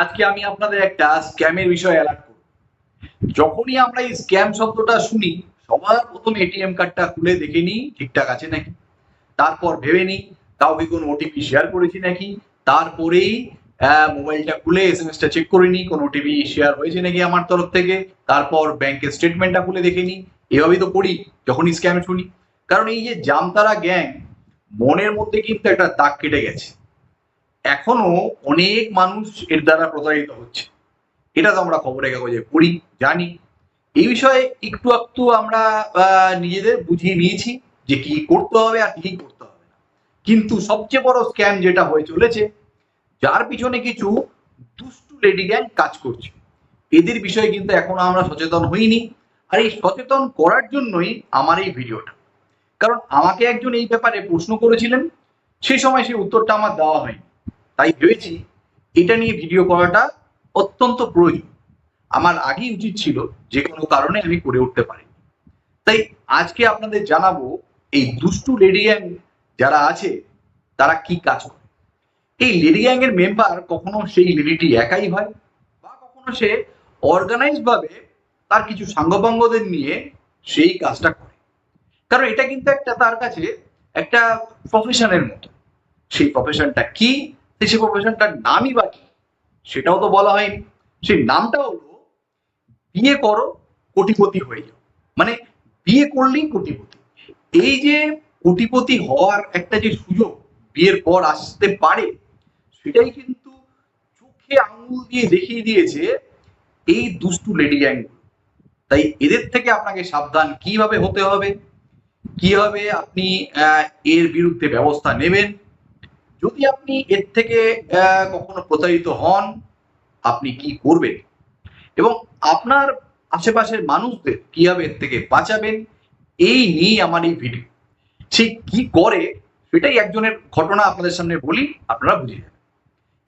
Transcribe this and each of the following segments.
আজকে আমি আপনাদের একটা স্ক্যামের বিষয়ে অ্যালার্ট করব। যখনই আমরা এই স্ক্যাম শব্দটা শুনি, সবার প্রথমে এটিএম কার্ডটা খুলে দেখে নিই ঠিকঠাক আছে নাকি, তারপর ভেবে নিই কাউকে কোনো ওটিপি শেয়ার করেছি নাকি, তারপরেই মোবাইলটা খুলে এসএমএসটা চেক করে নিই কোনো ওটিপি শেয়ার হয়েছে নাকি আমার তরফ থেকে, তারপর ব্যাংকের স্টেটমেন্টটা খুলে দেখে নিই। এভাবেই তো করি যখনই স্ক্যাম শুনি। কারণ এই যে জামতারা গ্যাং, মনের মধ্যে কিন্তু একটা দাগ কেটে গেছে। এখনো অনেক মানুষ এর দ্বারা প্রতারিত হচ্ছে, এটা তো আমরা খবরের কাগজে পড়ি, জানি। এই বিষয়ে একটু একটু আমরা নিজেদের বুঝিয়ে নিয়েছি যে কি করতে হবে আর কি করতে হবে না। কিন্তু সবচেয়ে বড় স্ক্যাম যেটা হয়ে চলেছে, যার পিছনে কিছু দুষ্টু লেডি গ্যাং কাজ করছে, এদের বিষয়ে কিন্তু এখনো আমরা সচেতন হইনি। আর এই সচেতন করার জন্যই আমার এই ভিডিওটা। কারণ আমাকে একজন এই ব্যাপারে প্রশ্ন করেছিলেন, সেই সময় সেই উত্তরটা আমার দেওয়া হয়নি। তাই ভেবেছি এটা নিয়ে ভিডিও করাটা অত্যন্ত প্রয়োজন। আমার আগেই উচিত ছিল, যে কোনো কারণে আমি করে উঠতে পারি। তাই আজকে আপনাদের জানাবো এই দুষ্টু লেডি গ্যাং যারা আছে তারা কি কাজ করে। এই লেডি গ্যাং এর মেম্বার কখনো সেই লেডিটি একাই হয়, বা কখনো সে অর্গানাইজ ভাবে তার কিছু সাঙ্গপাঙ্গদের নিয়ে সেই কাজটা করে। কারণ এটা কিন্তু একটা তার কাছে একটা প্রফেশনের মতো। সেই প্রফেশনটা কি, সেই প্রফেশনটার নামই বা কি, সেটাও তো বলা হয়নি। সেই নামটা হলো বিয়ে করো কোটিপতি হয়ে যাও। মানে বিয়ে করলেই কোটিপতি। এই যে কোটিপতি হওয়ার একটা যে সুযোগ বিয়ের পর আসতে পারে, সেটাই কিন্তু চোখে আঙুল দিয়ে দেখিয়ে দিয়েছে এই দুষ্টু লেডি গ্যাং। তাই এদের থেকে আপনাকে সাবধান কিভাবে হতে হবে, কিভাবে আপনি এর বিরুদ্ধে ব্যবস্থা নেবেন। যদি আপনি এর থেকে কখনো প্রতারিত হন, আপনি কি করবেন, এবং আপনার আশেপাশের মানুষদের কিভাবে এর থেকে বাঁচাবেন, এই নিয়ে আমার এই ভিডিও। সে কি করে সেটাই একজনের ঘটনা আপনাদের সামনে বলি, আপনারা বুঝে যাবেন।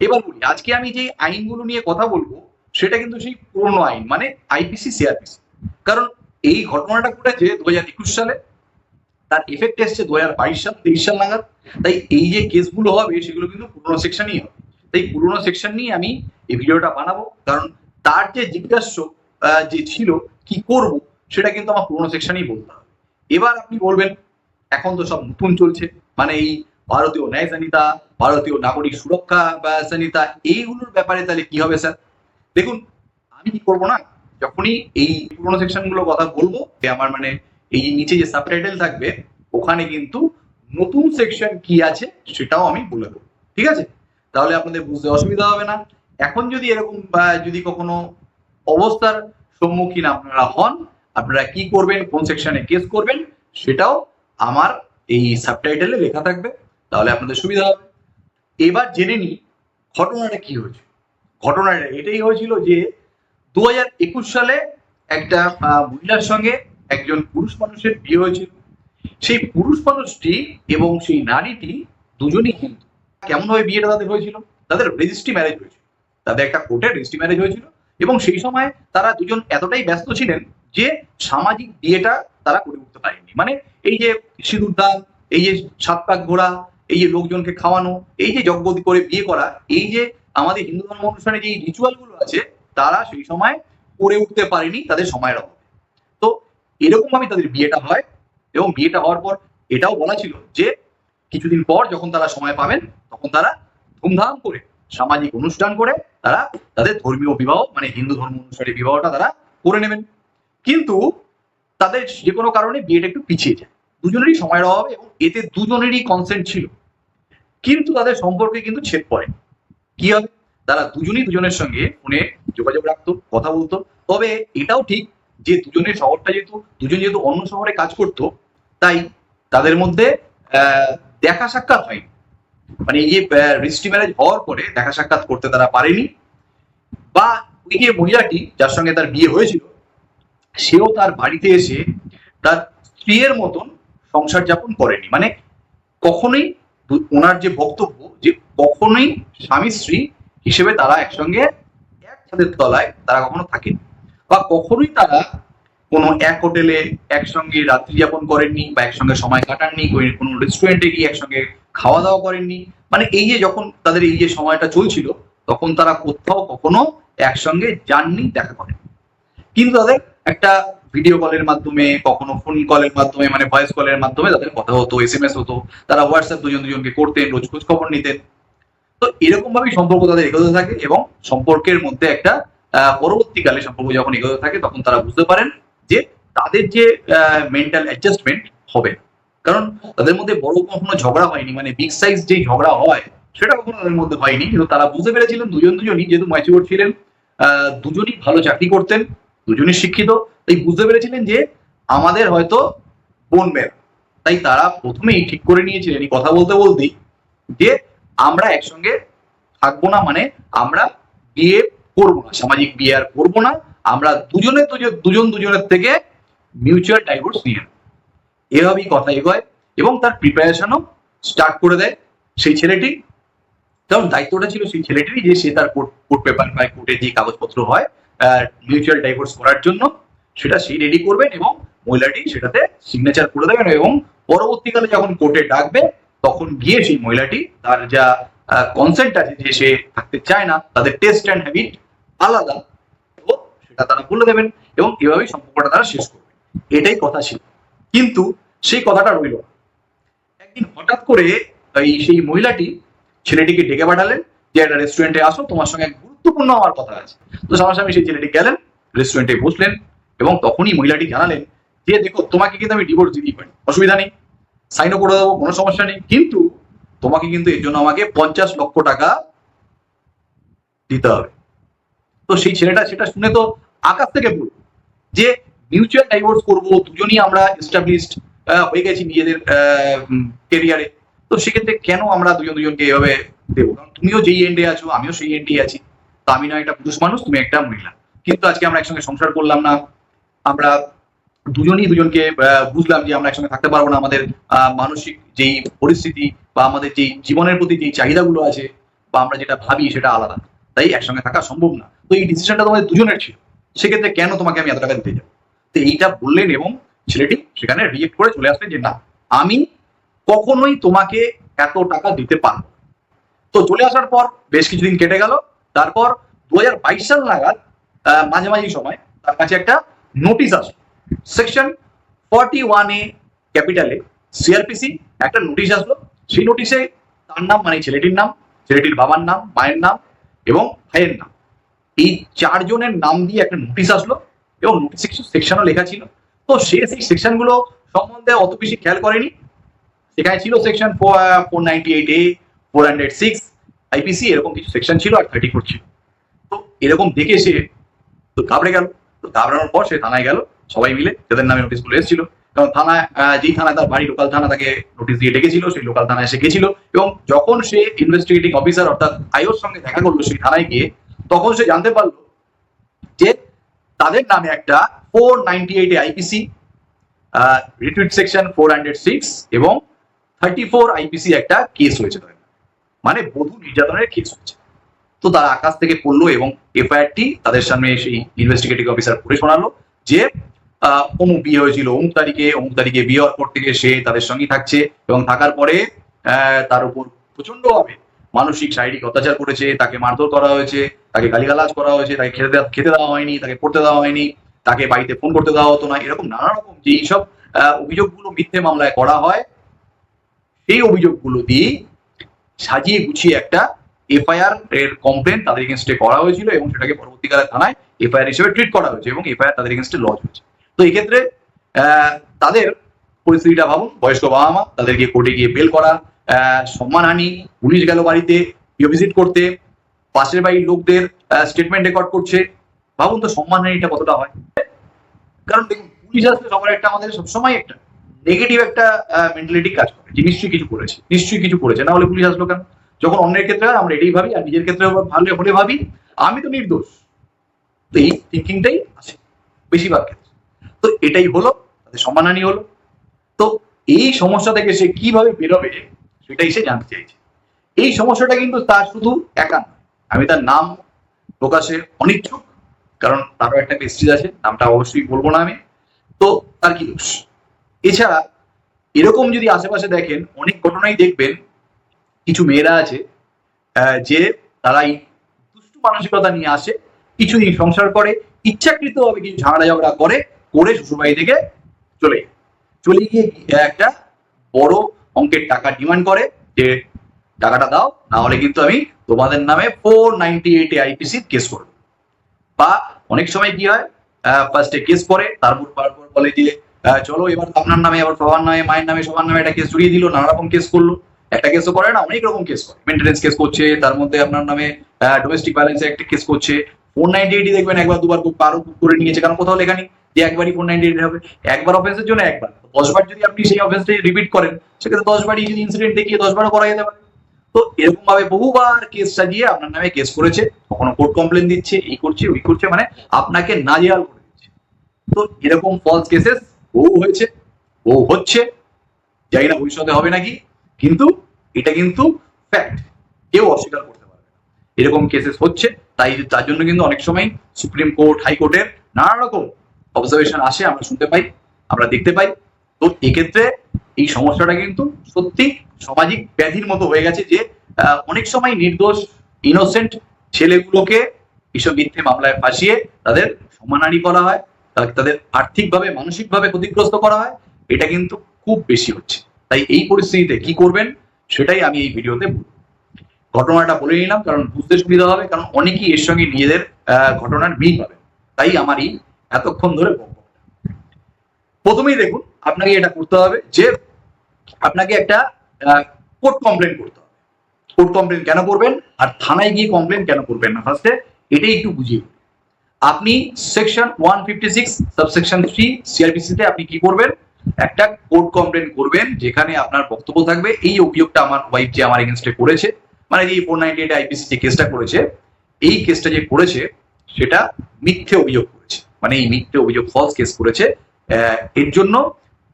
এবার বলি, আজকে আমি যে আইনগুলো নিয়ে কথা বলবো সেটা কিন্তু সেই পুরনো আইন, মানে আইপিসি সিআরপিসি। কারণ এই ঘটনাটা ঘটেছে 2021 সালে, তার এফেক্ট এসছে 2022 সাল 23 সাল নাগাদ। তাই এই যে কেসগুলো হবে সেগুলো কিন্তু পুরোনো সেকশনই হবে। তাই পুরোনো সেকশন নিয়ে আমি এই ভিডিওটা বানাবো, কারণ তার যে জিজ্ঞাস্য যে ছিল কি করব, সেটা কিন্তু আমার পুরোনো সেকশনই বলতে হবে। এবার আপনি বলবেন এখন তো সব নতুন চলছে, মানে এই ভারতীয় ন্যায় সংহিতা, ভারতীয় নাগরিক সুরক্ষা সংহিতা, এইগুলোর ব্যাপারে তাহলে কি হবে স্যার? দেখুন, আমি কি করবো না, যখনই এই পুরোনো সেকশন গুলো কথা বলবো, আমার মানে এই নিচে যে সাবটাইটেল থাকবে ওখানে কিন্তু নতুন সেকশন কি আছে সেটাও আমি বলে দেবো। ঠিক আছে? তাহলে আপনাদের বুঝতে অসুবিধা হবে না। এখন যদি এরকম যদি কখনো অবস্থার সম্মুখীন আপনারা হন, আপনারা কি করবেন, কোন সেকশনে কেস করবেন, সেটাও আমার এই সাবটাইটেলে লেখা থাকবে, তাহলে আপনাদের সুবিধা হবে। এবার জেনে নিই ঘটনাটা কি হয়েছে। ঘটনাটা এটাই হয়েছিল যে 2021 সালে একটা মহিলার সঙ্গে একজন পুরুষ মানুষের বিয়ে হয়েছিল। সেই পুরুষ মানুষটি এবং সেই নারীটি দুজনই হিন্দু। কেমন ভাবে বিয়েটা তাদের হয়েছিল? তাদের রেজিস্ট্রি ম্যারেজ হয়েছিল, তাদের একটা কোর্টে রেজিস্ট্রি ম্যারেজ হয়েছিল। এবং সেই সময় তারা দুজন এতটাই ব্যস্ত ছিলেন যে সামাজিক বিয়েটা তারা করে উঠতে পারেনি। মানে এই যে সিঁদুর দান, এই যে 7 পাক ঘোরা, এই যে লোকজনকে খাওয়ানো, এই যে যজ্ঞ করে বিয়ে করা, এই যে আমাদের হিন্দু ধর্ম অনুষ্ঠানে যে রিচুয়াল গুলো আছে, তারা সেই সময় করে উঠতে পারেনি তাদের সময়ের অভাবে। তো এরকম ভাবে তাদের বিয়েটা হয়। এবং বিয়েটা হওয়ার পর এটাও বলা ছিল যে কিছুদিন পর যখন তারা সময় পাবেন, তখন তারা ধুমধাম করে সামাজিক অনুষ্ঠান করে তারা তাদের ধর্মীয় বিবাহ, মানে হিন্দু ধর্ম অনুসারে বিবাহটা তারা করে নেবেন। কিন্তু তাদের যে কোনো কারণে বিয়েটা একটু পিছিয়ে যায়, দুজনেরই সময়ের অভাবে, এবং এতে দুজনেরই কনসেন্ট ছিল। কিন্তু তাদের সম্পর্কে কিন্তু ছেদ পড়ে। কি হবে? তারা দুজনই দুজনের সঙ্গে ফোনে যোগাযোগ রাখতো, কথা বলতো। তবে এটাও ঠিক যে দুজনের শহরটা যেহেতু অন্য শহরে কাজ করতো, তাই তাদের মধ্যে দেখা সাক্ষাৎ হয়নি। মানে এই যে রেজিস্ট্রি ম্যারেজ হওয়ার পরে দেখা সাক্ষাৎ করতে তারা পারেনি। বা ওই যে মহিলাটি যার সঙ্গে তার বিয়ে হয়েছিল, সেও তার বাড়িতে এসে তার স্ত্রীর মতন সংসার যাপন করেনি। মানে কখনোই ওনার যে বক্তব্য, যে কখনোই স্বামী স্ত্রী হিসেবে তারা একসঙ্গে এক ছাদের তলায় তারা কখনো থাকেনি, বা কখনোই তারা কোনো এক হোটেলে একসঙ্গে রাত্রি যাপন করেননি, বা একসঙ্গে সময় কাটাননি, কোনো রেস্টুরেন্টে গিয়ে একসঙ্গে খাওয়া দাওয়া করেননি। মানে এই যে যখন তাদের এই যে সময়টা চলছিল, তখন তারা কোথাও কখনো একসঙ্গে যাননি, দেখা করে। কিন্তু তাদের একটা ভিডিও কলের মাধ্যমে, কখনো ফোন কলের মাধ্যমে, মানে ভয়েস কলের মাধ্যমে তাদের কথা হতো, SMS হতো, তারা হোয়াটসঅ্যাপ দুজন দুজনকে করতেন, রোজ খোঁজ খবর নিতেন। তো এরকম ভাবেই সম্পর্ক তাদের এগোতে থাকে, এবং সম্পর্কের মধ্যে একটা পরবর্তীকালে সম্পর্ক যখন এগোতে থাকে তখন তারা বুঝতে পারেন যে তাদের যে মেন্টাল অ্যাডজাস্টমেন্ট হবে না। কারণ তাদের মধ্যে বড় কখনো ঝগড়া হয়নি, মানে বিগ সাইজ যে ঝগড়া হয় সেটা কখনো তাদের মধ্যে হয়নি, কিন্তু তারা বুঝতে পেরেছিলেন দুজনই যেহেতু ম্যাচিওর ছিলেন, দুজনই ভালো চাকরি করতেন, দুজনই শিক্ষিত, তাই বুঝতে পেরেছিলেন যে আমাদের হয়তো বোন মেলা। তাই তারা প্রথমেই ঠিক করে নিয়েছিলেন এই কথা বলতে বলতেই যে আমরা একসঙ্গে থাকবো না, মানে আমরা বিয়ে করবো না, সামাজিক বিয়ে আর করবো না, আমরা দুজনের থেকে মিউচুয়াল ডাইভোর্স নিয়ে নেব। এভাবেই কথা এগোয় এবং তার প্রিপারেশনও স্টার্ট করে দেয় সেই ছেলেটি। কারণ দায়িত্বটা ছিল সেই ছেলেটিরই যে সে তার কোর্ট পেপার বা কোর্টে যে কাগজপত্র হয় মিউচুয়াল ডাইভোর্স করার জন্য, সেটা সেই রেডি করবেন এবং মহিলাটি সেটাতে সিগনেচার করে দেবেন, এবং পরবর্তীকালে যখন কোর্টে ডাকবে তখন গিয়ে সেই মহিলাটি তার যা কনসেন্ট আছে যে সে থাকতে চায় না, তাদের টেস্ট অ্যান্ড হ্যাবিট আলাদা, তো সেটা তারা বলে দেবেন এবং এভাবেই সম্পর্কটা তারা শেষ করবে। এটাই কথা ছিল, কিন্তু সেই কথাটা রইল না। একদিন হঠাৎ করে সেই মহিলাটি ছেলেটিকে ডেকে পাঠালেন যে একটা রেস্টুরেন্টে আসো, তোমার সঙ্গে গুরুত্বপূর্ণ আমার কথা আছে। তো সামনাসামনি সেই ছেলেটি গেলেন, রেস্টুরেন্টে বসলেন, এবং তখনই মহিলাটি জানালেন যে দেখো, তোমাকে কিন্তু আমি ডিভোর্স দিতেই পারি, অসুবিধা নেই, সাইনও করে দেবো, কোনো সমস্যা নেই, কিন্তু তোমাকে কিন্তু এর জন্য আমাকে 50 লক্ষ টাকা দিতে হবে। তো সেই ছেলেটা সেটা শুনে তো আকাশ থেকে পড়ল যে মিউচুয়াল ডাইভোর্স করবো, দুজনই আমরা এস্টাবলিশড হয়ে গেছি নিজেদের কেরিয়ারে, তো সেক্ষেত্রে কেন আমরা দুজনকে এভাবে দেবো? কারণ তুমিও যেই এন্ডে আছো, আমিও সেই এন্ডে আছি, তো আমি না একটা পুরুষ মানুষ, তুমি একটা মহিলা, কিন্তু আজকে আমরা একসঙ্গে সংসার করলাম না, আমরা দুজনই দুজনকে বুঝলাম যে আমরা একসঙ্গে থাকতে পারবো না, আমাদের মানসিক যেই পরিস্থিতি বা আমাদের যেই জীবনের প্রতি যেই চাহিদাগুলো আছে বা আমরা যেটা ভাবি সেটা আলাদা, তাই একসঙ্গে থাকা সম্ভব না। তো এই ডিসিশনটা তোমাদের দুজনের ছিল, সেক্ষেত্রে কেন তোমাকে আমি এত টাকা দিতে যাবো? তো এইটা বললেন এবং ছেলেটি সেখানে রিজেক্ট করে চলে আসলেন যে না, আমি কখনোই তোমাকে এত টাকা দিতে পারবো। তো চলে আসার পর বেশ কিছুদিন কেটে গেল, তারপর 2022 সাল নাগাদ মাঝামাঝি সময় তার কাছে একটা নোটিশ আসলো, সেকশন 41A ক্যাপিটালে সিআরপিসি একটা নোটিশ আসলো। সেই নোটিশে তার নাম, মানে ছেলেটির নাম, ছেলেটির বাবার নাম, মায়ের নাম এবং ভাইয়ের নাম, এই চারজনের নাম দিয়ে একটা নোটিশ আসলো, এবং নোটিশে কিছু সেকশনও লেখা ছিল। তো সে সেই সেকশনগুলো সম্বন্ধে অত বেশি খেয়াল করেনি। সেখানে ছিল সেকশন 498A, 406 আইপিসি, এরকম কিছু সেকশন ছিল, আর 34 ছিল। তো এরকম দেখে সে তো ঘাবড়ে গেল। তো ঘাবড়ানোর পর সে থানায় গেল, সবাই মিলে, যাদের নামে নোটিশগুলো এসেছিল। কারণ থানায়, যেই থানায় তার বাড়ি, লোকাল থানা, তাকে নোটিশ দিয়ে ডেকেছিল, সেই লোকাল থানায় এসে গেছিল, এবং যখন সে ইনভেস্টিগেটিং অফিসার অর্থাৎ আইওর সঙ্গে দেখা করলো সেই থানায় গিয়ে, তখন সে জানতে পারলো যে তাদের নামে একটা 498 আইপিসি, রিটুইট সেকশন 406 এবং 34 আইপিসি একটা কেস হয়েছে তাদের, মানে বধূ নির্যাতনের কেস হয়েছে। তো তারা আকাশ থেকে পড়লো এবং এফআইআরটি তাদের সামনে সেই ইনভেস্টিগেটিং অফিসার পড়ে শোনালো যে অমুক বিয়ে হয়েছিল অমুক তারিখে বিয়ে হওয়ার পর থেকে সে তাদের সঙ্গেই থাকছে, এবং থাকার পরে তার উপর প্রচন্ডভাবে মানসিক শারীরিক অত্যাচার করেছে, তাকে মারধর করা হয়েছে, তাকে গালিগালাজ করা হয়েছে, তাকে খেতে দেওয়া হয়নি, তাকে পড়তে দেওয়া হয়নি, তাকে বাড়িতে ফোন করতে দেওয়া হতো না, এরকম নানা রকম যে এইসব অভিযোগগুলো মিথ্যে মামলায় করা হয়, সেই অভিযোগগুলো দিয়ে সাজিয়ে গুছিয়ে একটা এফআইআর এর কমপ্লেন তাদের এগেনস্টে করা হয়েছিল, এবং সেটাকে পরবর্তীকালে থানায় এফআইআর হিসেবে ট্রিট করা হয়েছে, এবং এফআইআর তাদের এগেনস্টে লজ হয়েছে। তো এক্ষেত্রে তাদের পরিস্থিতিটা ভাবুন, বয়স্ক বাবা মা, তাদেরকে কোর্টে গিয়ে বেল করা, সম্মানহানি, পুলিশ গেল বাড়িতে ভিজিট করতে, পাশের বাড়ির লোকদের স্টেটমেন্ট রেকর্ড করছে, ভাবুন তো সম্মানহানিটা কতটা হয়। কারণ দেখুন, পুলিশ আসলে সবার একটা, আমাদের সবসময় একটা নেগেটিভ একটা মেন্টালিটি কাজ করে যে নিশ্চয়ই কিছু করেছে, না হলে পুলিশ আসলো কেন? যখন অন্যের ক্ষেত্রে হয় আমরা এটাই ভাবি, আর নিজের ক্ষেত্রে ভালো হলে ভাবি আমি তো নির্দোষ। তো এই থিঙ্কিংটাই আছে বেশিরভাগ ক্ষেত্রে। তো এটাই হলো, তাদের সম্মানহানি হলো। তো এই সমস্যা থেকে সে কিভাবে বেরোবে সেটাই সে জানতে চাইছে। এই সমস্যাটা কিন্তু তার শুধু একা নয়, আমি তার নাম প্রকাশে অনিচ্ছুক, কারণ তারও একটা প্রেস্টিজ আছে, নামটা অবশ্যই বলবো না আমি। তো তার কি দোষ? এছাড়া এরকম যদি আশেপাশে দেখেন, অনেক ঘটনাই দেখবেন কিছু মেয়েরা আছে যে তারাই দুষ্টু মানসিকতা নিয়ে আসে, কিছুদিন সংসার করে, ইচ্ছাকৃতভাবে কিছু ঝামেলা ঝগড়া করে শ্বশুরবাড়ি থেকে চলে গিয়ে একটা বড় অঙ্কের টাকা ডিমান্ড করে যে টাকাটা দাও, না হলে কিন্তু আমি তোমাদের নামে 498 আইপিসি কেস করবো। বা অনেক সময় কি হয়, ফার্স্টে কেস করে, তারপর বলে যে চলো এবার আপনার নামে, আবার বাবার নামে, মায়ের নামে, সবার নামে একটা কেস জড়িয়ে দিল, নানা রকম কেস করলো। একটা কেসও করে না, অনেক রকম কেস করে, মেনটেন্যান্স কেস করছে, তার মধ্যে আপনার নামে ডোমেস্টিক ভায়োলেন্সে একটা কেস করছে। 498 দেখবেন একবার দুবার আরো করে নিয়েছে, কারণ কোথাও লেখা নেই যে একবারই 498 হবে। একবার অফেন্সের জন্য একবার, 10 বার যদি আপনি সেই অফেন্সটা রিপিট করেন, সেক্ষেত্রে 10 বারই যদি ইনসিডেন্ট দেখিয়ে 10 বারও করা যেতে পারে। তো এরকম ভাবে বহুবার কেস সাজিয়ে আপনার নামে কেস করেছে, কখনো কোর্ট কমপ্লেন দিচ্ছে, এই করছে ওই করছে, মানে আপনাকে নাজেহাল করে দিচ্ছে। তো এরকম ফলস কেসেস বহু হয়েছে, বহু হচ্ছে, জানি না ভবিষ্যতে হবে নাকি, কিন্তু এটা কিন্তু ফ্যাক্ট, কেউ অস্বীকার করতে পারবে না। এরকম কেসেস হচ্ছে, তার জন্য কিন্তু অনেক সময় সুপ্রিম কোর্ট, হাইকোর্টের নানা রকম অবজারভেশন আসে, আমরা শুনতে পাই, আমরা দেখতে পাই। তো এক্ষেত্রে এই সমস্যাটা কিন্তু সত্যি সামাজিক ব্যাধির মতো হয়ে গেছে, যে অনেক সময় নির্দোষ ইনোসেন্ট ছেলেগুলোকে এইসব মিথ্যে মামলায় ফাঁসিয়ে তাদের সম্মানহানি করা হয়, তাদের আর্থিকভাবে মানসিকভাবে ক্ষতিগ্রস্ত করা হয়। এটা কিন্তু খুব বেশি হচ্ছে। তাই এই পরিস্থিতিতে কি করবেন সেটাই আমি এই ভিডিওতে ঘটনাটা বলে নিলাম, কারণ বুঝতে সুবিধা হবে, কারণ অনেকেই এর সঙ্গে নিজেদের ঘটনার মিল পাবে। তাই আমার এই এতক্ষণ ধরে প্রথমেই দেখুন, আপনাকে এটা করতে হবে যে আপনাকে একটা কোর্ট কমপ্লেন করতে হবে। কোর্ট কমপ্লেন কেন করবেন আর থানায় গিয়ে কমপ্লেন কেন করবেন না, ফার্স্টে এটাই একটু বুঝিয়ে। আপনি সেকশন 156 সাবসেকশন 3 সিআরপিসি তে আপনি কি করবেন, একটা কোর্ট কমপ্লেন করবেন, যেখানে আপনার বক্তব্য থাকবে এই অভিযোগটা আমার ওয়াইফ যে আমার এগেইনস্টে করেছে, মানে যে 498 আইপিসি যে কেসটা করেছে, এই কেসটা যে করেছে সেটা মিথ্যে অভিযোগ করেছে, মানে এই মিথ্যে অভিযোগ ফলস কেস করেছে। এর জন্য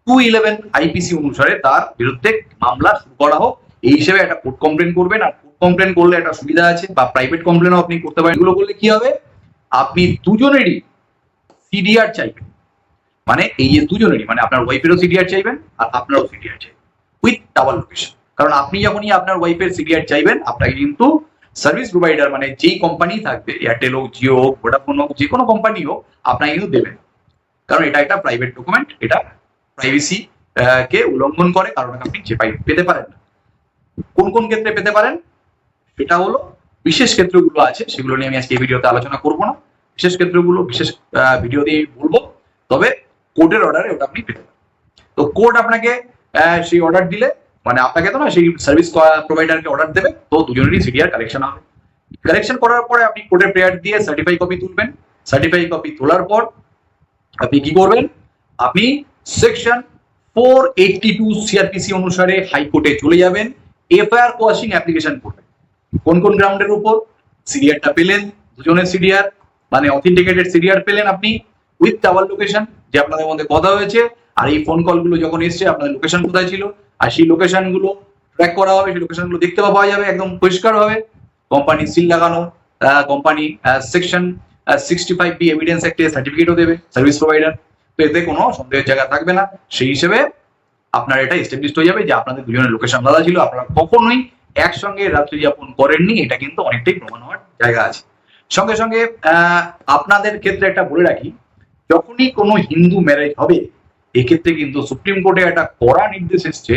211 আইপিসি অনুসারে তার বিরুদ্ধে মামলা শুরু করা হোক, এই হিসেবে একটা কোর্ট কমপ্লেন করবেন। আর কোর্ট কমপ্লেন করলে একটা সুবিধা আছে, বা প্রাইভেট কমপ্লেনও আপনি করতে পারেন। এগুলো করলে কি হবে, আপনি দুজনেরই সিডিআর চাইবেন, মানে এই যে দুজনেরই, মানে আপনার ওয়াইফেরও সিডিআর চাইবেন আর আপনারও সিডিআর চাইবেন উইথ টাওয়ার লোকেশন। কারণ আপনি যখনই আপনার ওয়াইফের সিডিআর চাইবেন, আপনাকে কিন্তু সার্ভিস প্রোভাইডার, মানে যেই কোম্পানি থাকবে, এয়ারটেল হোক, জিও হোক, ভোডাফোন হোক, যে কোনো কোম্পানি হোক, আপনাকে কিন্তু দেবেন। কারণ এটা একটা প্রাইভেট ডকুমেন্ট, এটা প্রাইভেসি কে উল্লঙ্ঘন করে, কারণ আপনি পেতে পারেন না। কোন কোন ক্ষেত্রে পেতে পারেন সেটা হলো, বিশেষ ক্ষেত্রগুলো আছে, সেগুলো নিয়ে আমি আজকে এই ভিডিওতে আলোচনা করব না। বিশেষ ক্ষেত্রগুলো বিশেষ ভিডিও দিয়ে বলবো, তবে কোর্টের অর্ডারে ওটা আপনি পেতে পারেন। তো কোর্ট আপনাকে সেই অর্ডার দিলে, মানে আপনাকে তো না, সেই সার্ভিস প্রোভাইডারকে অর্ডার দেবে, তো দুজনেরই সিডিআর কালেকশন হবে। কালেকশন করার পরে আপনি কোর্টে প্রেয়ার দিয়ে সার্টিফাই কপি তুলবেন। সার্টিফাই কপি তোলার পর আপনি কি করবেন, আপনি সেকশন 482 সিআরপিসি অনুসারে হাইকোর্টে চলে যাবেন, এফআইআর কোয়াশিং অ্যাপ্লিকেশন করবেন। কোন কোন গ্রাউন্ডের উপর সিডিআরটা পেলেন, দুজনের সিডিআর, মানে অথেন্টিকেটেড সিডিআর পেলেন আপনি উইথ টাওয়ার লোকেশন, যে আপনাদের মধ্যে কথা হয়েছে, আর এই ফোন কলগুলো যখন এসছে আপনাদের লোকেশন কোথায় ছিল, আর সেই লোকেশনগুলো ট্র্যাক করা হবে, সেই লোকেশনগুলো দেখতে পাওয়া যাবে একদম পরিষ্কার হবে। কোম্পানি সিল লাগানো, কোম্পানি সেকশন 65B এভিডেন্স অ্যাক্টে সার্টিফিকেটও দেবে সার্ভিস প্রোভাইডার, তো এতে কোনো সন্দেহের জায়গা থাকবে না। সেই হিসেবে আপনার এটা এস্টাবলিশড হয়ে যাবে যে আপনাদের দুজনের লোকেশন আলাদা ছিল, আপনারা কখনোই একসঙ্গে রাত্রি যাপন করেননি, এটা কিন্তু অনেকটাই প্রমাণ হওয়ার জায়গা আছে। সঙ্গে সঙ্গে আপনাদের ক্ষেত্রে একটা বলে রাখি, যখনই কোনো হিন্দু ম্যারেজ হবে, এক্ষেত্রে কিন্তু সুপ্রিম কোর্টে একটা কড়া নির্দেশ এসছে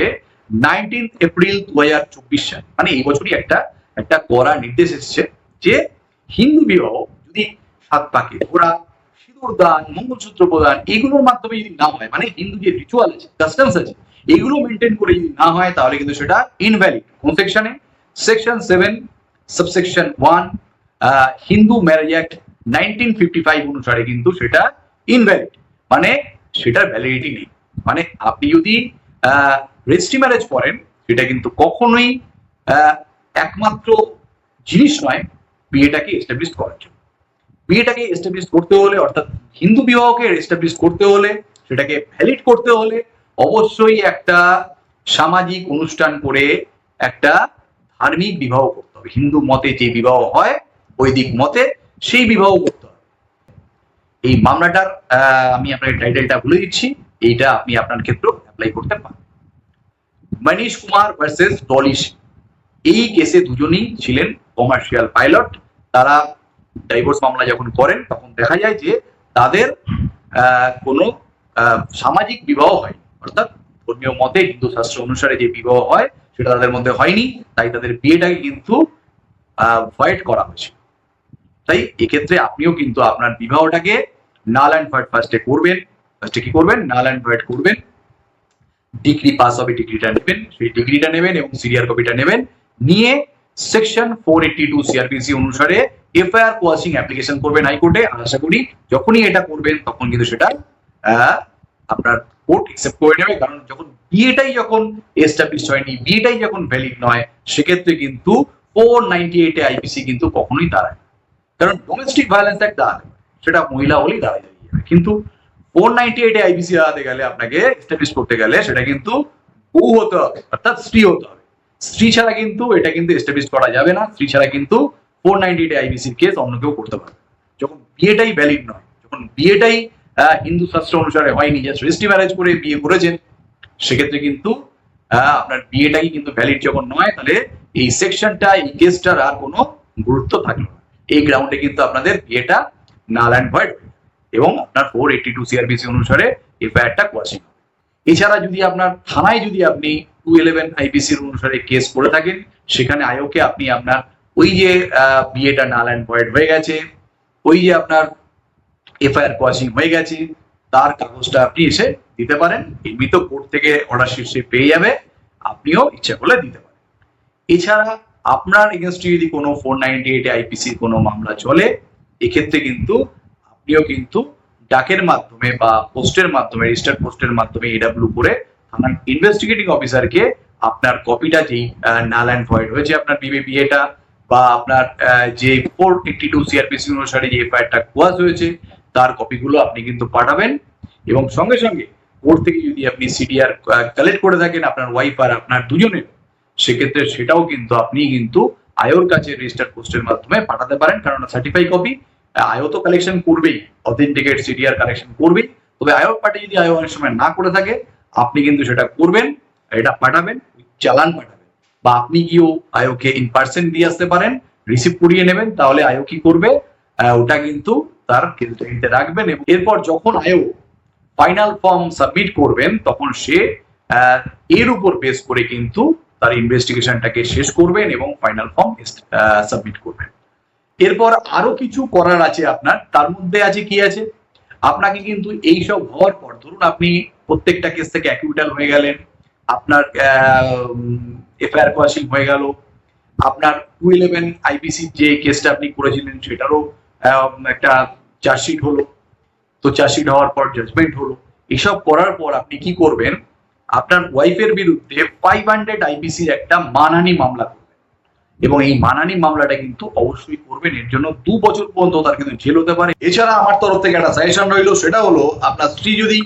19 এপ্রিল 2024 সাল, মানে এই বছরই একটা কড়া নির্দেশ এসছে যে হিন্দু বিবাহ যদি 7 পাকে ঘোরা, সিঁদুর দান, মঙ্গলসূত্র প্রদান, এগুলোর মাধ্যমে যদি না হয়, মানে হিন্দু যে রিচুয়াল আছে, কাস্টমস আছে, এগুলো মেনটেন করে যদি না হয়, তাহলে কিন্তু সেটা ইনভ্যালিড। কোন সেকশনে, section 7 subsection 1 Hindu marriage act 1955 অনুসারে কিন্তু সেটা ইনভ্যালিড, মানে সেটার ভ্যালিডিটি নেই। মানে আপনি যদি রেজিস্ট্রি ম্যারেজ করেন, সেটা কিন্তু কখনোই একমাত্র জিনিস নয় বিয়েটাকে এস্টাবলিশ করার জন্য। বিয়েটাকে এস্টাবলিশ করতে হলে, অর্থাৎ হিন্দু বিবাহকে এস্টাবলিশ করতে হলে, সেটাকে ভ্যালিড করতে হলে, অবশ্যই একটা সামাজিক অনুষ্ঠান করে একটা ধার্মিক বিবাহ করতে হবে। হিন্দু মতে যে বিবাহ হয়, বৈদিক মতে সেই বিবাহ করতে হবে। এই মামলাটার আমি আপনাকে টাইটেলটা বলে দিচ্ছি, এইটা আপনি আপনার ক্ষেত্রে অ্যাপ্লাই করতে পারেন। মনীশ কুমার ভার্সেস ডলি সিং, এই কেসে দুজনই ছিলেন কমার্শিয়াল পাইলট। তারা ডাইভোর্স মামলা যখন করেন তখন দেখা যায় যে তাদের কোনো সামাজিক বিবাহ হয়, অর্থাৎ ধর্মীয় মতে হিন্দু শাস্ত্র অনুসারে যে বিবাহ হয় সেটা তাদের মধ্যে হয়নি, তাই তাদের বিয়েটাকে কিন্তু ভয়েড করা হয়েছে। তাই এক্ষেত্রে আপনিও কিন্তু আপনার বিবাহটাকে নাল অ্যান্ড ভয়েড ফার্স্টে করবেন। ফার্স্টে কি করবেন? নাল অ্যান্ড ভয়েড করবেন। ডিগ্রি পাস হবে, ডিগ্রিটা নেবেন, সেই ডিগ্রিটা নেবেন এবং সিরিয়াল কপিটা নেবেন, নিয়ে সেকশন 482 সিআরপিসি অনুসারে এফআইআর কোয়াশিং অ্যাপ্লিকেশন করবেন হাইকোর্টে। আর আশা করি যখনই এটা করবেন তখন কিন্তু সেটা আপনার কোর্ট অ্যাকসেপ্ট করে নেবে, কারণ যখন বিয়েটাই যখন এস্টাবলিশ হয়নি, বিয়েটাই যখন ভ্যালিড নয়, সেক্ষেত্রে কিন্তু 498 আইপিসি কিন্তু কখনোই দাঁড়ায়, কারণ ডোমেস্টিক ভায়োলেন্স অ্যাক্ট দাঁড়ায়, সেটা মহিলা হলেই দাঁড়ায় যাবে। কিন্তু 498 আইপিসি দাঁড়াতে গেলে আপনাকে এস্টাবলিশ করতে গেলে সেটা কিন্তু বউ হতে হবে, অর্থাৎ স্ত্রী হতে হবে। স্ত্রী ছাড়া কিন্তু এটা কিন্তু এস্টাবলিশ করা যাবে না। স্ত্রী ছাড়া কিন্তু 498 আইপিসির কেস অন্য কেউ করতে পারবে। যখন বিয়েটাই ভ্যালিড নয়, যখন বিয়েটাই হিন্দু শাস্ত্র অনুসারে হয়নি, জাস্ট রেজিস্ট্রি ম্যারেজ করে বিয়ে করেছেন, সেক্ষেত্রে কিন্তু আপনার বিয়েটাই কিন্তু ভ্যালিড যখন নয়, তাহলে এই সেকশনটা, এই কেসটার আর কোনো গুরুত্ব থাকলো না। এই গ্রাউন্ডে কিন্তু আপনাদের বিয়েটা নাল অ্যান্ড ভয়েড এবং আপনার 482 সিআরপিসি অনুসারে এফআইআরটা কোয়াশিং হবে। এছাড়া যদি আপনার থানায় যদি আপনি 211 আইপিসির অনুসারে কেস করে থাকেন, সেখানে আয়োকে আপনি আপনার ওই যে বিয়েটা নাল অ্যান্ড ভয়েড হয়ে গেছে, ওই যে আপনার এফআইআর কোয়াশিং হয়ে গেছে, তার কাগজটা আপনি এসে দিতে পারেন। এমনি তো কোর্ট থেকে অর্ডার শীর্ষে পেয়ে যাবে, আপনিও ইচ্ছা করলে দিতে পারেন। এছাড়া আপনার এগেনস্টে যদি কোনো 498 আইপিসির কোনো মামলা চলে, এক্ষেত্রে কিন্তু আপনিও কিন্তু ডাকের মাধ্যমে বা পোস্টের মাধ্যমে, রেজিস্টার্ড পোস্টের মাধ্যমে এডাব্লিউ করে থানার ইনভেস্টিগেটিং অফিসারকে আপনার কপিটা, যেই নাল অ্যান্ড ভয়েড হয়েছে আপনার বিয়েটা, বা আপনার যে 482 সিআরপিসি অনুসারে যে এফআইআরটা কোয়াশ হয়েছে, তার কপিগুলো আপনি কিন্তু পাঠাবেন। এবং সঙ্গে সঙ্গে কোর্ট থেকে যদি আপনি সিডিআর কালেক্ট করে থাকেন আপনার ওয়াইফ আর আপনার দুজনের, সেক্ষেত্রে সেটাও কিন্তু আপনি কিন্তু আয়োর কাছে রেজিস্টার্ড পোস্টের মাধ্যমে পাঠাতে পারেন, কারণ সার্টিফাই কপি আয়ো তো কালেকশন করবেই, অথেন্টিকেট সিডিআর কালেকশন করবেই, তবে আয়োর পার্টি যদি আয়ো অনেক সময় না করে থাকে, আপনি কিন্তু সেটা করবেন, এটা পাঠাবেন, চালান পাঠাবেন, বা আপনি গিয়েও আয়োকে ইন পার্সন দিয়ে আসতে পারেন, রিসিভ করিয়ে নেবেন। তাহলে আয়ো কি করবে? ওটা কিন্তু তার কেন্দ্রে রাখবেন, এবং এরপর যখন আয়ো ফাইনাল ফর্ম সাবমিট করবেন, তখন সে এর উপর বেস করে কিন্তু তার ইনভেস্টিগেশনটাকে শেষ করবেন এবং ফাইনাল ফর্ম সাবমিট করবেন। এরপর আরো কিছু করার আছে আপনার, তার মধ্যে আছে কি আছে, আপনাকে কিন্তু এইসব হওয়ার পর, ধরুন আপনি প্রত্যেকটা কেস থেকে অ্যাকিউটাল হয়ে গেলেন, আপনার এফআইআর কোয়াশিং হয়ে গেল, আপনার 211 আইপিসি যে কেসটা আপনি করেছিলেন সেটারও একটা চার্জশিট হলো, তো চার্জশিট হওয়ার পর জাজমেন্ট হলো। এসব করার পর আপনি কি করবেন? আপনার ওয়াইফের বিরুদ্ধে 500 আইপিসির একটা মানহানি মামলা করবেন, এবং এই মানহানি মামলাটা কিন্তু অবশ্যই করবেন। এর জন্য 2 বছর পর্যন্ত তার কিন্তু জেল হতে পারে। এছাড়া আমার তরফ থেকে একটা সাজেশন রইলো, সেটা হলো আপনার স্ত্রী যদি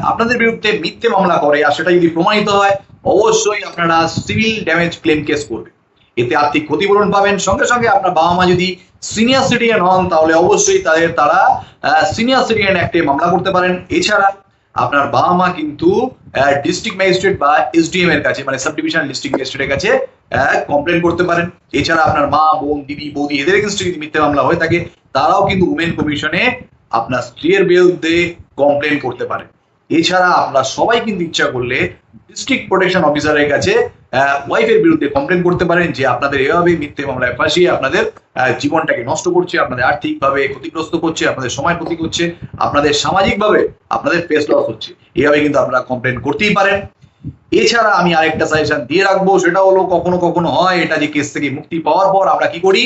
আপনাদের বিরুদ্ধে মিথ্যে মামলা করে আর সেটা যদি প্রমাণিত হয়, অবশ্যই আপনারা সিভিল ড্যামেজ ক্লেম কেস করবেন, এতে আর্থিক ক্ষতিপূরণ পাবেন। সঙ্গে সঙ্গে আপনার বাবা মা যদি সিনিয়র সিটিজেন হন, তাহলে অবশ্যই তারা সিনিয়র সিটিজেন অ্যাক্টে মামলা করতে পারেন। এছাড়া আপনার বাবা মা কিন্তু ডিস্ট্রিক্ট ম্যাজিস্ট্রেট বা এসডিএম এর কাছে, মানে সাব ডিভিশনাল ডিস্ট্রিক্ট ম্যাজিস্ট্রেটের কাছে কমপ্লেন করতে পারেন। এছাড়া আপনার মা, বোন, দিদি, বৌদি এদের এগেইনস্টে যদি মিথ্যে মামলা হয়ে থাকে, তারাও কিন্তু উমেন কমিশনে আপনার স্ত্রীর বিরুদ্ধে কমপ্লেন করতে পারেন। এছাড়া আপনারা সবাই কিন্তু ইচ্ছা করলে ডিস্ট্রিক্ট প্রোটেকশন অফিসারের কাছে ওয়াইফের বিরুদ্ধে কমপ্লেন করতে পারেন যে আপনাদের এভাবে মিথ্যে মামলায় ফাঁসিয়ে আপনাদের জীবনটাকে নষ্ট করছে, আপনাদের আর্থিকভাবে ক্ষতিগ্রস্ত করছে, আপনাদের সময় ক্ষতি করছে, আপনাদের সামাজিকভাবে আপনাদের ফেস লস হচ্ছে। এইভাবে কিন্তু আপনারা কমপ্লেন করতেই পারেন। এছাড়া আমি আরেকটা সাজেশন দিয়ে রাখবো, সেটা হলো কখনো কখনো হয় এটা যে কেস থেকে মুক্তি পাওয়ার পর আমরা কি করি,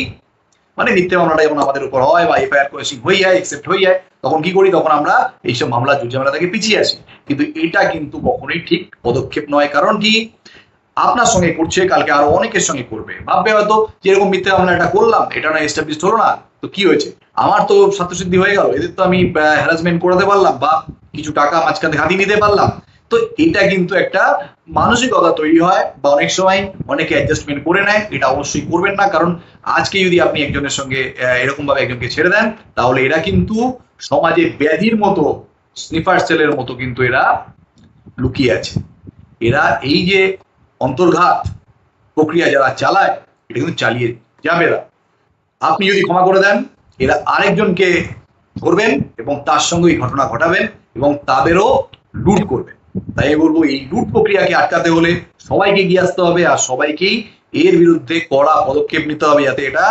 মানে মিথ্যে মামলাটা যখন আমাদের উপর হয় বা এফআইআর কোয়াশিং হয়ে যায়, অ্যাকসেপ্ট হয়ে যায়, তখন কি করি? তখন আমরা এইসব মামলা ঝামেলা থেকে পিছিয়ে আসি। কিন্তু এটা কিন্তু কখনোই ঠিক পদক্ষেপ নয়। কারণ কি, আপনার সঙ্গে করছে, কালকে আরো অনেকের সঙ্গে করবে, ভাববে হয়তো যে এরকম মিথ্যে মামলা এটা করলাম, এটা না এস্টাবলিশ হলো না, তো কি হয়েছে, আমার তো স্বার্থসিদ্ধি হয়ে গেল, এদের তো আমি হ্যারাসমেন্ট করাতে পারলাম বা কিছু টাকা মাঝখানে হাতিয়ে নিতে পারলাম। তো এটা কিন্তু একটা মানসিকতা তৈরি হয়, বা অনেক সময় অনেকে অ্যাডজাস্টমেন্ট করে নেয়। এটা অবশ্যই করবেন না, কারণ আজকে যদি আপনি একজনের সঙ্গে এরকম ভাবে একজনকে ছেড়ে দেন, তাহলে এরা কিন্তু সমাজে ব্যাধির মতো, স্নিফার সেলের মতো কিন্তু এরা লুকিয়ে আছে। এরা এই যে অন্তর্ঘাত প্রক্রিয়া যারা চালায়, এটা কিন্তু চালিয়ে যাবে না। আপনি যদি ক্ষমা করে দেন, এরা আরেকজনকে ধরবেন এবং তার সঙ্গে এই ঘটনা ঘটাবেন এবং তাদেরও লুট করবেন। তাই আমি বলবো এই লুট প্রক্রিয়াকে আটকাতে হলে সবাইকে এগিয়ে আসতে হবে আর সবাইকেই এর বিরুদ্ধে কড়া পদক্ষেপ নিতে হবে, যাতে এটা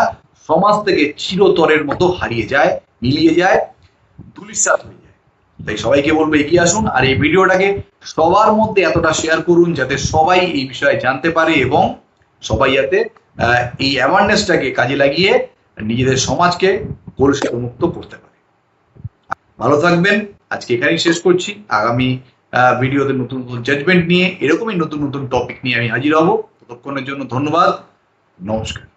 সমাজ থেকে চিরতরের মতো হারিয়ে যায়, মিলিয়ে যায়, ধূলিসাৎ হয়ে যায়। তাই সবাইকে বলবো এগিয়ে আসুন আর এই ভিডিওটাকে সবার মধ্যে এতটা শেয়ার করুন যাতে সবাই এই বিষয়ে জানতে পারে এবং সবাই যাতে এই অ্যাওয়ারনেসটাকে কাজে লাগিয়ে নিজেদের সমাজকে কলুষিত মুক্ত করতে পারে। ভালো থাকবেন, আজকে এখানেই শেষ করছি। আগামী ভিডিওতে নতুন নতুন জাজমেন্ট নিয়ে, এরকমই নতুন নতুন টপিক নিয়ে আমি হাজির হব। ততক্ষণের জন্য ধন্যবাদ, নমস্কার।